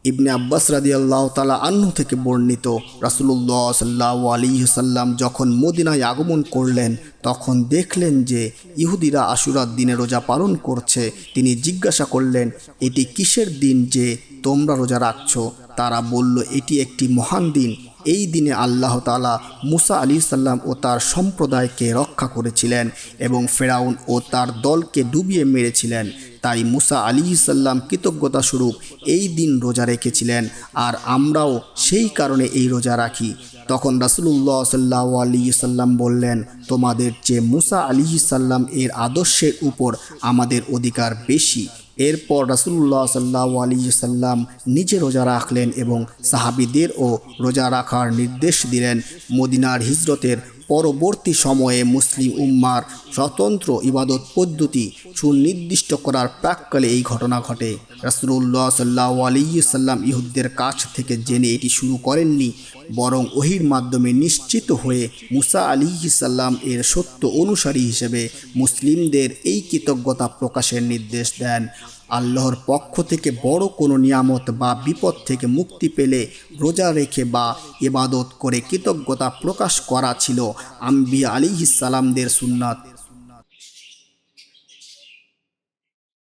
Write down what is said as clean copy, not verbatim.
ইবনে আব্বাস রাদিয়াল্লাহু তাআলা আনহু থেকে বর্ণিত, রাসূলুল্লাহ সাল্লাল্লাহু আলাইহি সাল্লাম যখন মদিনায় আগমন করলেন তখন দেখলেন যে ইহুদিরা আশুরার দিনে রোজা পালন করছে। তিনি জিজ্ঞাসা করলেন, এটি কিসের দিন যে তোমরা রোজা রাখছ? তারা বলল, এটি একটি মহান দিন। এই দিনে আল্লাহ তাআলা মুসা আলাইহিস সালাম ও তার সম্প্রদায়কে রক্ষা করেছিলেন এবং ফেরাউন ও তার দলকে ডুবিয়ে মেরেছিলেন। তাই মুসা আলাইহিস সালাম কৃতজ্ঞতা স্বরূপ এই দিন রোজা রেখেছিলেন, আর আমরাও সেই কারণে এই রোজা রাখি। তখন রাসূলুল্লাহ সাল্লাল্লাহু আলাইহি সাল্লাম বললেন, তোমাদের চেয়ে মুসা আলাইহিস সালাম এর আদর্শের উপর আমাদের অধিকার বেশি। এরপর রাসূলুল্লাহ সাল্লাল্লাহু আলাইহি সাল্লাম নিজে রোজা রাখলেন এবং সাহাবীদেরও রোজা রাখার নির্দেশ দিলেন। মদিনার হিজরতের পরবর্তী সময়ে মুসলিম উম্মার স্বতন্ত্র ইবাদত পদ্ধতি সুনির্দিষ্ট করার প্রাক্কালে এই ঘটনা ঘটে। রাসূলুল্লাহ সাল্লাল্লাহু আলাইহি সাল্লাম ইহুদদের কাছ থেকে জেনে এটি শুরু করেননি, বরং ওহীর মাধ্যমে নিশ্চিত হয়ে মুসা আলাইহিস সালাম এর সত্য অনুসারী হিসেবে মুসলিমদের এই কৃতজ্ঞতা প্রকাশের নির্দেশ দেন। আল্লাহর পক্ষ থেকে বড় কোনো নিয়ামত বা বিপদ থেকে মুক্তি পেলে রোজা রেখে বা ইবাদত করে কৃতজ্ঞতা প্রকাশ করা ছিল আম্বিয়া আলাইহিস সালামদের সুন্নাত।